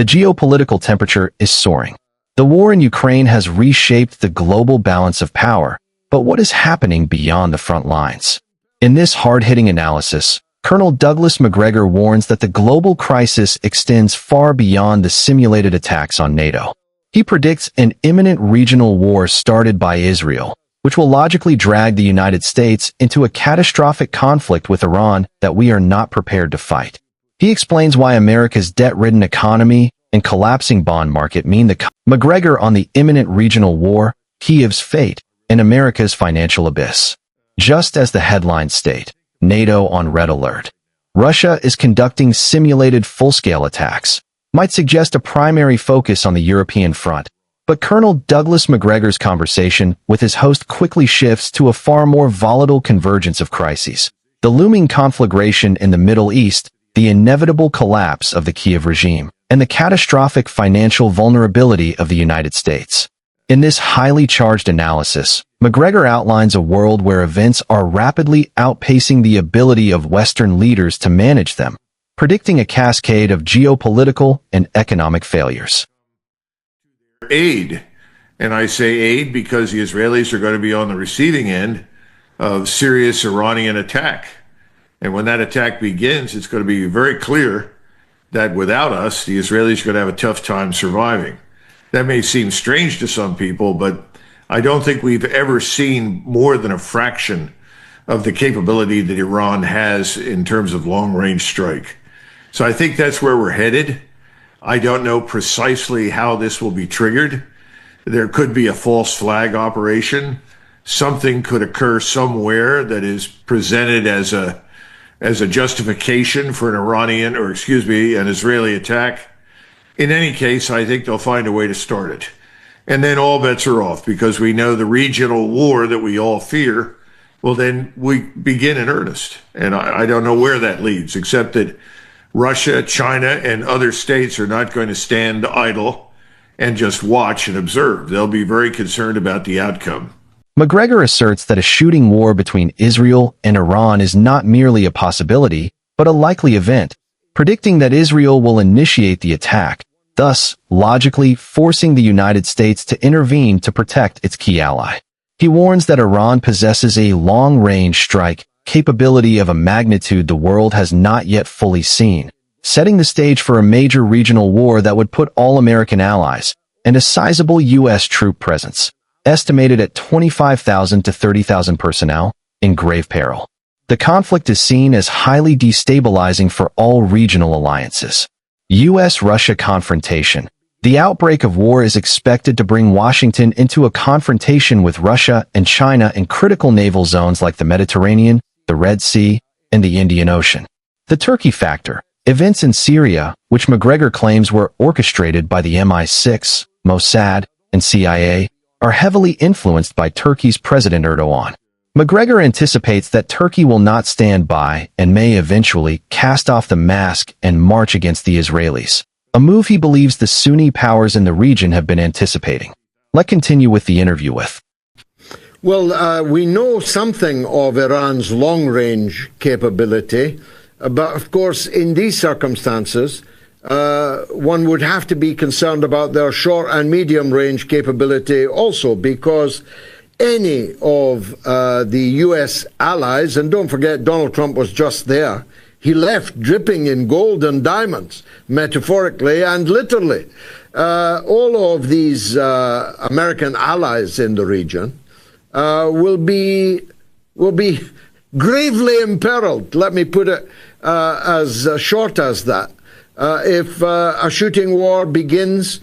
the geopolitical temperature is soaring. The war in Ukraine has reshaped the global balance of power, but what is happening beyond the front lines? In this hard-hitting analysis, Colonel Douglas Macgregor warns that the global crisis extends far beyond the simulated attacks on NATO. He predicts an imminent regional war started by Israel, which will logically drag the United States into a catastrophic conflict with Iran that we are not prepared to fight. He explains why America's debt-ridden economy and collapsing bond market mean Macgregor on the imminent regional war, Kyiv's fate, and America's financial abyss. Just as the headlines state, NATO on red alert. Russia is conducting simulated full-scale attacks. Might suggest a primary focus on the European front, but Colonel Douglas Macgregor's conversation with his host quickly shifts to a far more volatile convergence of crises. The looming conflagration in the Middle East, the inevitable collapse of the Kyiv regime, and the catastrophic financial vulnerability of the United States. In this highly charged analysis, Macgregor outlines a world where events are rapidly outpacing the ability of Western leaders to manage them, predicting a cascade of geopolitical and economic failures. Aid, and I say aid because the Israelis are going to be on the receiving end of serious Iranian attack. And when that attack begins, it's going to be very clear that without us, the Israelis are going to have a tough time surviving. That may seem strange to some people, but I don't think we've ever seen more than a fraction of the capability that Iran has in terms of long-range strike. So I think that's where we're headed. I don't know precisely how this will be triggered. There could be a false flag operation. Something could occur somewhere that is presented as a justification for an Israeli attack. In any case, I think they'll find a way to start it. And then all bets are off because we know the regional war that we all fear will then begin in earnest. And I don't know where that leads, except that Russia, China, and other states are not going to stand idle and just watch and observe. They'll be very concerned about the outcome. Macgregor asserts that a shooting war between Israel and Iran is not merely a possibility, but a likely event, predicting that Israel will initiate the attack, thus logically forcing the United States to intervene to protect its key ally. He warns that Iran possesses a long-range strike capability of a magnitude the world has not yet fully seen, setting the stage for a major regional war that would put all American allies and a sizable U.S. troop presence, estimated at 25,000 to 30,000 personnel, in grave peril. The conflict is seen as highly destabilizing for all regional alliances. U.S.-Russia confrontation. The outbreak of war is expected to bring Washington into a confrontation with Russia and China in critical naval zones like the Mediterranean, the Red Sea, and the Indian Ocean. The Turkey factor. Events in Syria, which Macgregor claims were orchestrated by the MI6, Mossad, and CIA, are heavily influenced by Turkey's President Erdogan. Macgregor anticipates that Turkey will not stand by and may eventually cast off the mask and march against the Israelis, a move he believes the Sunni powers in the region have been anticipating. Let's continue with the interview with. Well, we know something of Iran's long-range capability, but of course, in these circumstances, one would have to be concerned about their short and medium-range capability also, because any of the U.S. allies, and don't forget Donald Trump was just there, he left dripping in gold and diamonds, metaphorically and literally. All of these American allies in the region will be gravely imperiled, let me put it as short as that. If a shooting war begins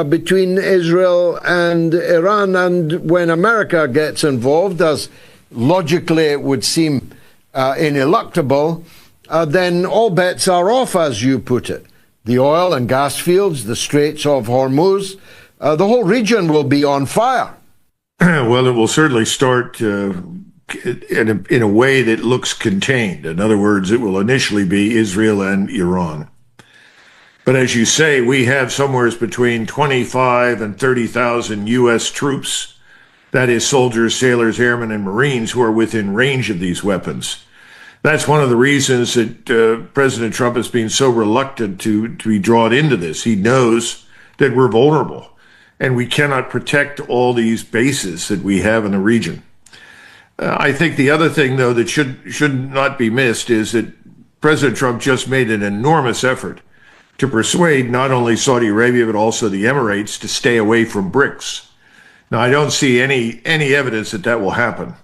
between Israel and Iran, and when America gets involved, as logically it would seem ineluctable, then all bets are off, as you put it. The oil and gas fields, the Straits of Hormuz, the whole region will be on fire. Well, it will certainly start in a way that looks contained. In other words, it will initially be Israel and Iran. But as you say, we have somewhere between 25 and 30,000 U.S. troops, that is soldiers, sailors, airmen, and Marines, who are within range of these weapons. That's one of the reasons that President Trump has been so reluctant to be drawn into this. He knows that we're vulnerable and we cannot protect all these bases that we have in the region. I think the other thing, though, that should not be missed is that President Trump just made an enormous effort to persuade not only Saudi Arabia, but also the Emirates to stay away from BRICS. Now, I don't see any evidence that that will happen.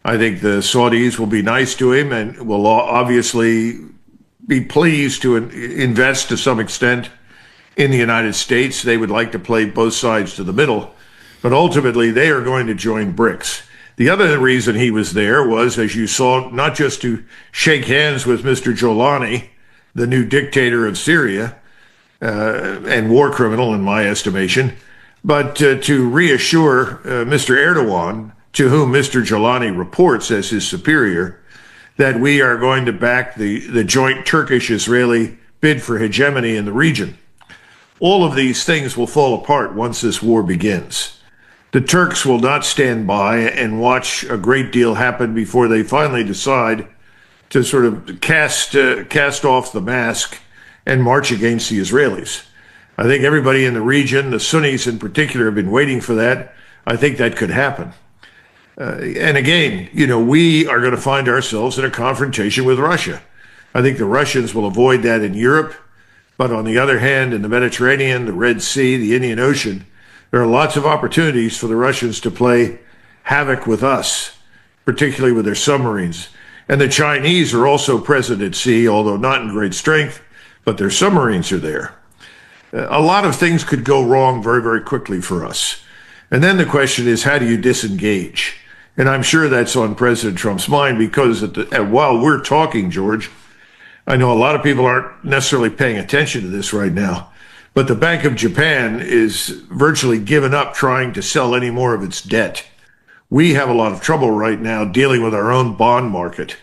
I think the Saudis will be nice to him and will obviously be pleased to invest to some extent in the United States. They would like to play both sides to the middle, but ultimately they are going to join BRICS. The other reason he was there was, as you saw, not just to shake hands with Mr. Jolani, the new dictator of Syria, and war criminal in my estimation, but to reassure Mr. Erdogan, to whom Mr. Jolani reports as his superior, that we are going to back the joint Turkish-Israeli bid for hegemony in the region. All of these things will fall apart once this war begins. The Turks will not stand by and watch a great deal happen before they finally decide to sort of cast off the mask and march against the Israelis. I think everybody in the region, the Sunnis in particular, have been waiting for that. I think that could happen. And again, we are going to find ourselves in a confrontation with Russia. I think the Russians will avoid that in Europe. But on the other hand, in the Mediterranean, the Red Sea, the Indian Ocean, there are lots of opportunities for the Russians to play havoc with us, particularly with their submarines. And the Chinese are also present at sea, although not in great strength, but their submarines are there. A lot of things could go wrong very, very quickly for us. And then the question is, how do you disengage? And I'm sure that's on President Trump's mind because while we're talking, George, I know a lot of people aren't necessarily paying attention to this right now, but the Bank of Japan is virtually given up trying to sell any more of its debt. We have a lot of trouble right now dealing with our own bond market.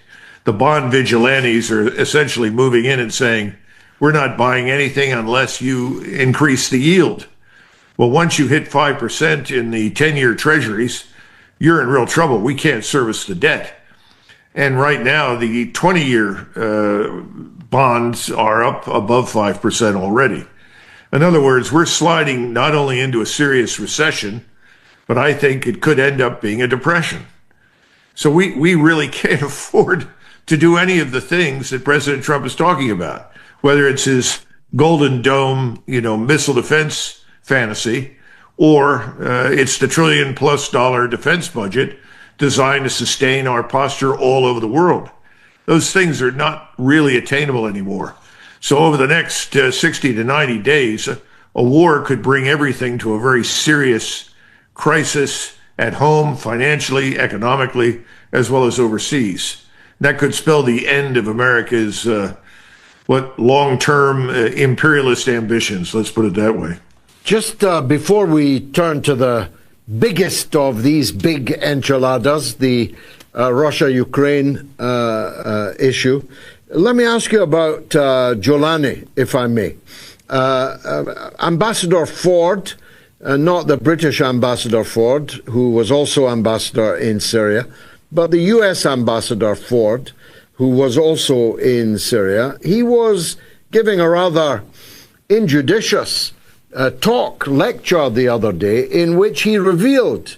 The bond vigilantes are essentially moving in and saying, we're not buying anything unless you increase the yield. Well, once you hit 5% in the 10-year treasuries, you're in real trouble. We can't service the debt. And right now, the 20-year bonds are up above 5% already. In other words, we're sliding not only into a serious recession, but I think it could end up being a depression. So we really can't afford to do any of the things that President Trump is talking about, whether it's his Golden Dome, missile defense fantasy, or it's the $1 trillion+ defense budget designed to sustain our posture all over the world. Those things are not really attainable anymore. So over the next 60 to 90 days, a war could bring everything to a very serious crisis at home, financially, economically, as well as overseas. That could spell the end of America's long-term imperialist ambitions, let's put it that way. Just before we turn to the biggest of these big enchiladas, the Russia-Ukraine issue, let me ask you about Jolani, if I may. Ambassador Ford, not the British Ambassador Ford, who was also ambassador in Syria, but the US Ambassador Ford, who was also in Syria, he was giving a rather injudicious lecture the other day in which he revealed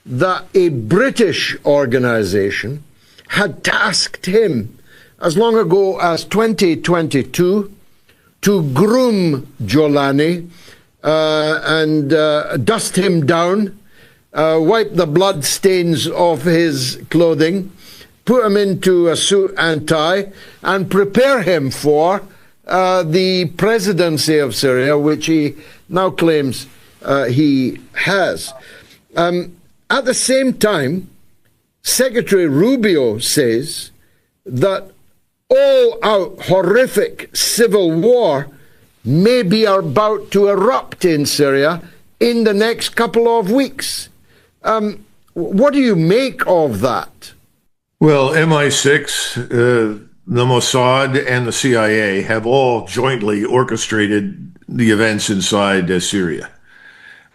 that a British organization had tasked him as long ago as 2022 to groom Jolani and dust him down, wipe the blood stains off his clothing, put him into a suit and tie, and prepare him for the presidency of Syria, which he now claims he has. At the same time, Secretary Rubio says that all-out horrific civil war may be about to erupt in Syria in the next couple of weeks. What do you make of that? Well, MI6, the Mossad, and the CIA have all jointly orchestrated the events inside Syria.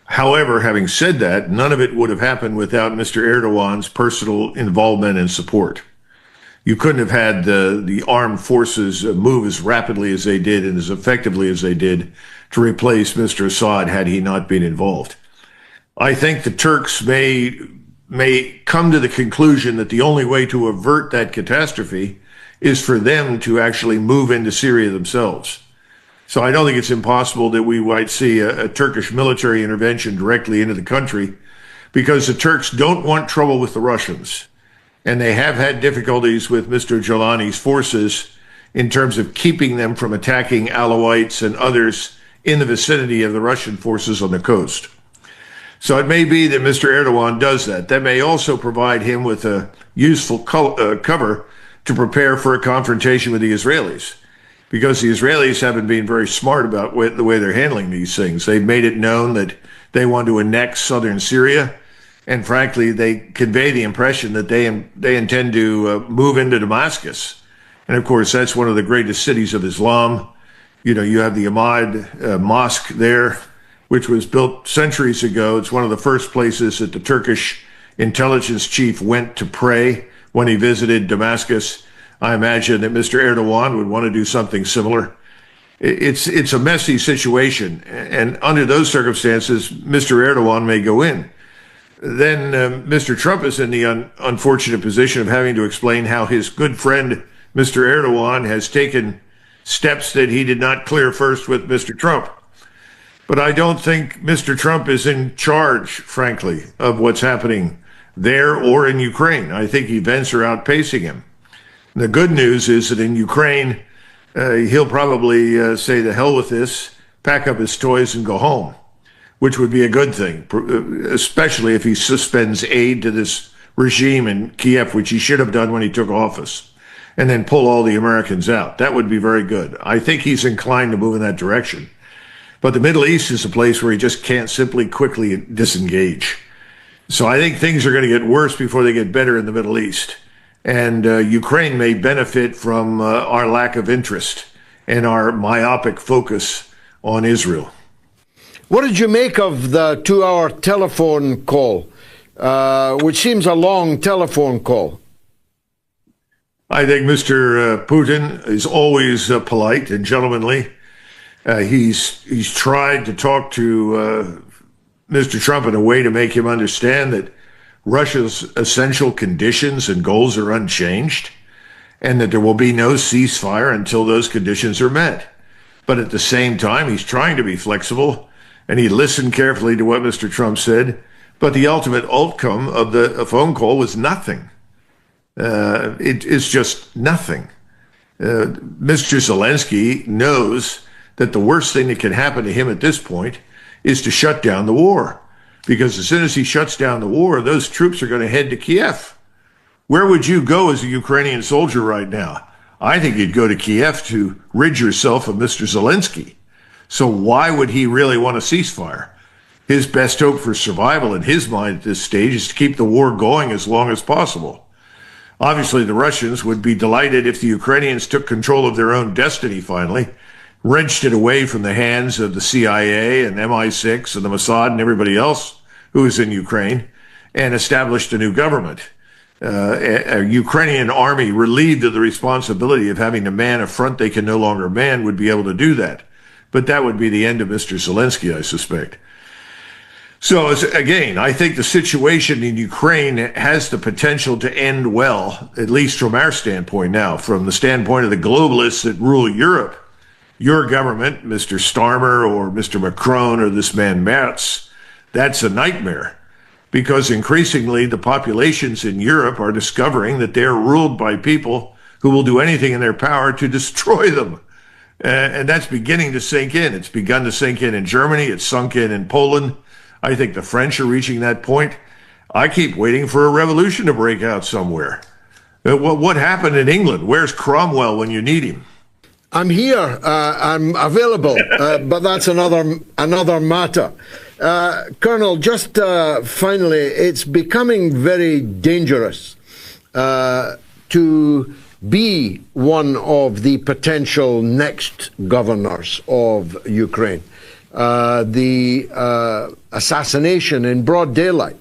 However, having said that, none of it would have happened without Mr. Erdogan's personal involvement and support. you couldn't have had the armed forces move as rapidly as they did and as effectively as they did to replace Mr. Assad had he not been involved. I think the Turks may come to the conclusion that the only way to avert that catastrophe is for them to actually move into Syria themselves. So I don't think it's impossible that we might see a Turkish military intervention directly into the country, because the Turks don't want trouble with the Russians. And they have had difficulties with Mr. Jalani's forces in terms of keeping them from attacking Alawites and others in the vicinity of the Russian forces on the coast. So it may be that Mr. Erdogan does that. That may also provide him with a useful cover to prepare for a confrontation with the Israelis, because the Israelis haven't been very smart about the way they're handling these things. They've made it known that they want to annex southern Syria, and frankly, they convey the impression that they intend to move into Damascus. And of course, that's one of the greatest cities of Islam. You know, you have the Ahmad Mosque there, which was built centuries ago. It's one of the first places that the Turkish intelligence chief went to pray when he visited Damascus. I imagine that Mr. Erdogan would want to do something similar. It's a messy situation, and under those circumstances, Mr. Erdogan may go in. Then Mr. Trump is in the unfortunate position of having to explain how his good friend, Mr. Erdogan, has taken steps that he did not clear first with Mr. Trump. But I don't think Mr. Trump is in charge, frankly, of what's happening there or in Ukraine. I think events are outpacing him. The good news is that in Ukraine, he'll probably say the hell with this, pack up his toys and go home, which would be a good thing, especially if he suspends aid to this regime in Kyiv, which he should have done when he took office, and then pull all the Americans out. That would be very good. I think he's inclined to move in that direction. But the Middle East is a place where he just can't simply quickly disengage. So I think things are going to get worse before they get better in the Middle East. And Ukraine may benefit from our lack of interest and our myopic focus on Israel. What did you make of the 2-hour telephone call, which seems a long telephone call? I think Mr. Putin is always polite and gentlemanly. He's tried to talk to Mr. Trump in a way to make him understand that Russia's essential conditions and goals are unchanged, and that there will be no ceasefire until those conditions are met. But at the same time, he's trying to be flexible, and he listened carefully to what Mr. Trump said. But the ultimate outcome of the phone call was nothing. It is just nothing. Mr. Zelensky knows that the worst thing that can happen to him at this point is to shut down the war. Because as soon as he shuts down the war, those troops are going to head to Kyiv. Where would you go as a Ukrainian soldier right now? I think you'd go to Kyiv to rid yourself of Mr. Zelensky. So why would he really want a ceasefire? His best hope for survival in his mind at this stage is to keep the war going as long as possible. Obviously, the Russians would be delighted if the Ukrainians took control of their own destiny finally, wrenched it away from the hands of the CIA and MI6 and the Mossad and everybody else who is in Ukraine, and established a new government. A Ukrainian army relieved of the responsibility of having to man a front they can no longer man would be able to do that. But that would be the end of Mr. Zelensky, I suspect. So again, I think the situation in Ukraine has the potential to end well, at least from our standpoint now, from the standpoint of the globalists that rule Europe. Your government, Mr. Starmer or Mr. Macron or this man Merz, that's a nightmare, because increasingly the populations in Europe are discovering that they're ruled by people who will do anything in their power to destroy them. And that's beginning to sink in. It's begun to sink in Germany. It's sunk in Poland. I think the French are reaching that point. I keep waiting for a revolution to break out somewhere. What happened in England? Where's Cromwell when you need him? I'm here. I'm available, but that's another matter. Colonel, just finally, it's becoming very dangerous to be one of the potential next governors of Ukraine. The assassination in broad daylight,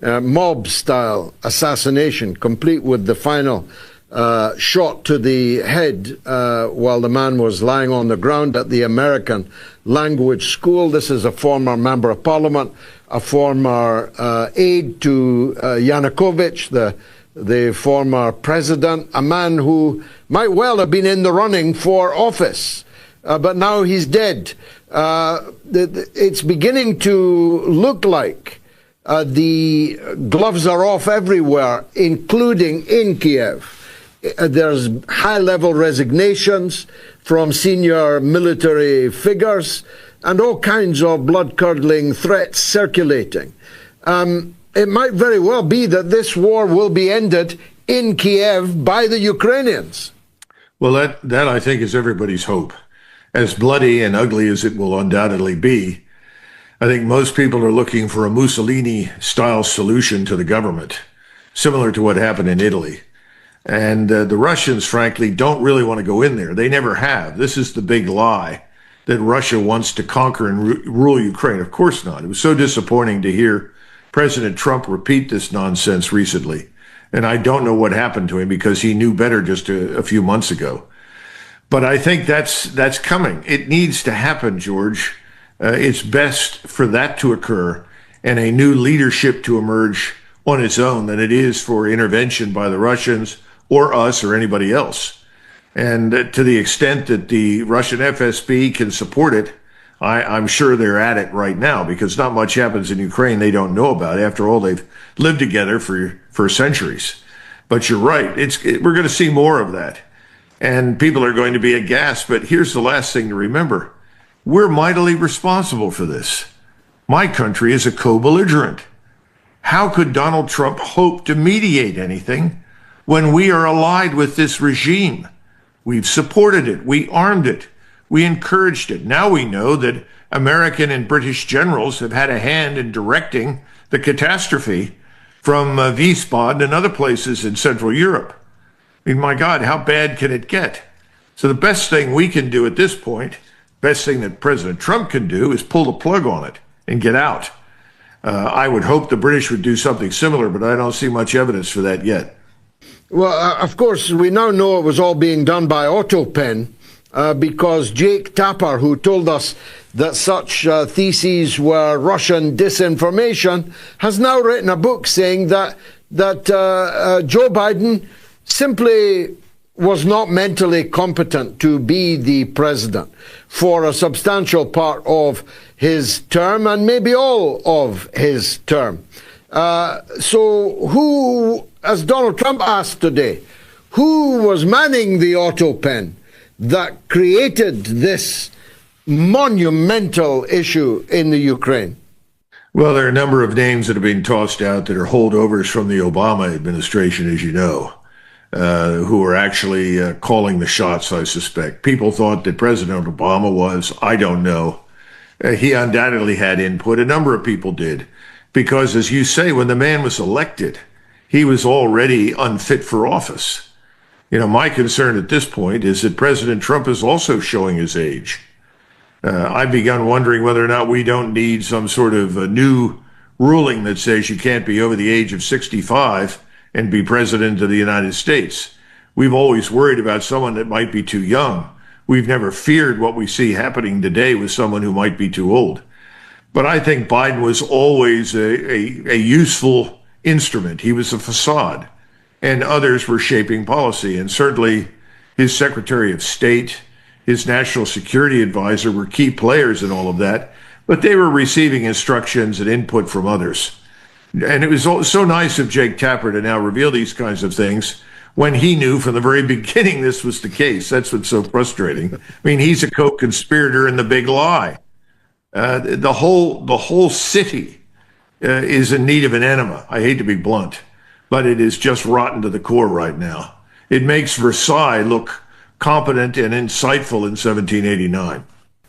mob-style assassination, complete with the final shot to the head while the man was lying on the ground at the American Language School. This is a former member of parliament, a former aide to Yanukovych, the former president, a man who might well have been in the running for office, but now he's dead. It's beginning to look like the gloves are off everywhere, including in Kyiv. There's high-level resignations from senior military figures and all kinds of blood-curdling threats circulating. It might very well be that this war will be ended in Kyiv by the Ukrainians. Well, that I think is everybody's hope. As bloody and ugly as it will undoubtedly be, I think most people are looking for a Mussolini-style solution to the government, similar to what happened in Italy. And the Russians, frankly, don't really want to go in there. They never have. This is the big lie, that Russia wants to conquer and rule Ukraine. Of course not. It was so disappointing to hear President Trump repeat this nonsense recently. And I don't know what happened to him, because he knew better just a few months ago. But I think that's coming. It needs to happen, George. It's best for that to occur and a new leadership to emerge on its own than it is for intervention by the Russians or us or anybody else. And to the extent that the Russian FSB can support it, I'm sure they're at it right now, because not much happens in Ukraine they don't know about. After all, they've lived together for centuries. But you're right. We're going to see more of that. And people are going to be aghast. But here's the last thing to remember. We're mightily responsible for this. My country is a co-belligerent. How could Donald Trump hope to mediate anything when we are allied with this regime? We've supported it. We armed it. We encouraged it. Now we know that American and British generals have had a hand in directing the catastrophe from Wiesbaden and other places in Central Europe. I mean, my God, how bad can it get? So the best thing we can do at this point, best thing that President Trump can do, is pull the plug on it and get out. I would hope the British would do something similar, but I don't see much evidence for that yet. Well, of course, we now know it was all being done by autopen, because Jake Tapper, who told us that such theses were Russian disinformation, has now written a book saying that Joe Biden simply was not mentally competent to be the president for a substantial part of his term and maybe all of his term. So who, as Donald Trump asked today, who was manning the autopen that created this monumental issue in the Ukraine? Well, there are a number of names that have been tossed out that are holdovers from the Obama administration, as you know, who are actually calling the shots, I suspect. People thought that President Obama was, I don't know. He undoubtedly had input. A number of people did. Because, as you say, when the man was elected, he was already unfit for office. You know, my concern at this point is that President Trump is also showing his age. I've begun wondering whether or not we don't need some sort of a new ruling that says you can't be over the age of 65 and be president of the United States. We've always worried about someone that might be too young. We've never feared what we see happening today with someone who might be too old. But I think Biden was always a useful instrument. He was a facade, and others were shaping policy. And certainly his Secretary of State, his National Security Advisor were key players in all of that, but they were receiving instructions and input from others. And it was so nice of Jake Tapper to now reveal these kinds of things when he knew from the very beginning this was the case. That's what's so frustrating. I mean, he's a co-conspirator in the big lie. The whole city is in need of an enema. I hate to be blunt, but it is just rotten to the core right now. It makes Versailles look competent and insightful in 1789.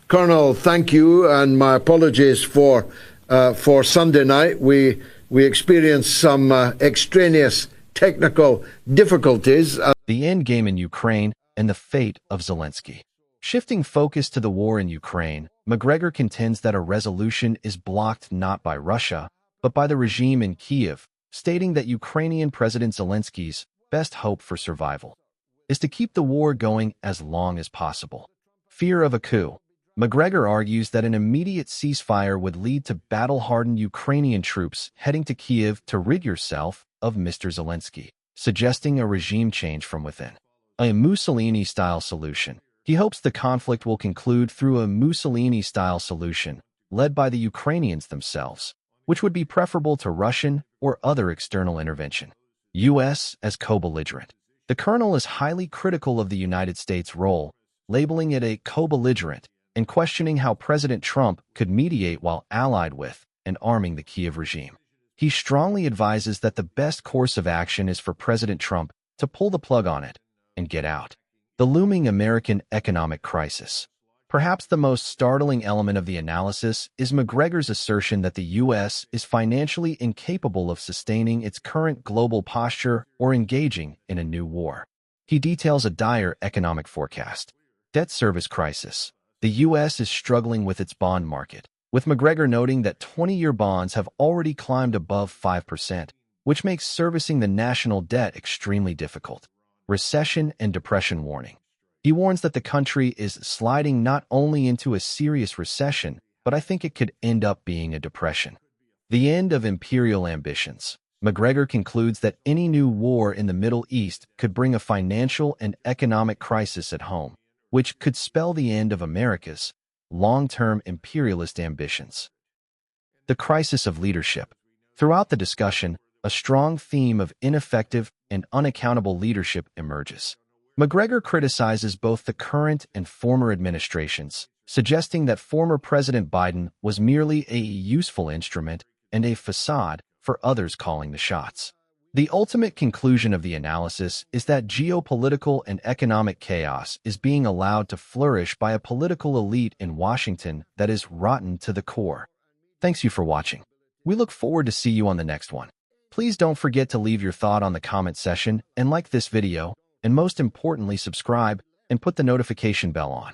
Colonel, thank you, and my apologies for Sunday night. We experienced some extraneous technical difficulties. The end game in Ukraine and the fate of Zelensky. Shifting focus to the war in Ukraine, Macgregor contends that a resolution is blocked not by Russia, but by the regime in Kyiv, stating that Ukrainian President Zelensky's best hope for survival is to keep the war going as long as possible. Fear of a coup. Macgregor argues that an immediate ceasefire would lead to battle-hardened Ukrainian troops heading to Kyiv to rid yourself of Mr. Zelensky, suggesting a regime change from within. A Mussolini-style solution. He hopes the conflict will conclude through a Mussolini-style solution, led by the Ukrainians themselves, which would be preferable to Russian or other external intervention. U.S. as co-belligerent. The Colonel is highly critical of the United States' role, labeling it a co-belligerent, and questioning how President Trump could mediate while allied with and arming the Kyiv regime. He strongly advises that the best course of action is for President Trump to pull the plug on it and get out. The looming American economic crisis. Perhaps the most startling element of the analysis is Macgregor's assertion that the U.S. is financially incapable of sustaining its current global posture or engaging in a new war. He details a dire economic forecast. Debt service crisis. The U.S. is struggling with its bond market, with Macgregor noting that 20-year bonds have already climbed above 5%, which makes servicing the national debt extremely difficult. Recession and depression warning. He warns that the country is sliding not only into a serious recession, but I think it could end up being a depression. The end of imperial ambitions. Macgregor concludes that any new war in the Middle East could bring a financial and economic crisis at home, which could spell the end of America's long-term imperialist ambitions. The crisis of leadership. Throughout the discussion, a strong theme of ineffective and unaccountable leadership emerges. Macgregor criticizes both the current and former administrations, suggesting that former President Biden was merely a useful instrument and a facade for others calling the shots. The ultimate conclusion of the analysis is that geopolitical and economic chaos is being allowed to flourish by a political elite in Washington that is rotten to the core. Thanks you for watching. We look forward to see you on the next one. Please don't forget to leave your thought on the comment section and like this video, and most importantly subscribe and put the notification bell on.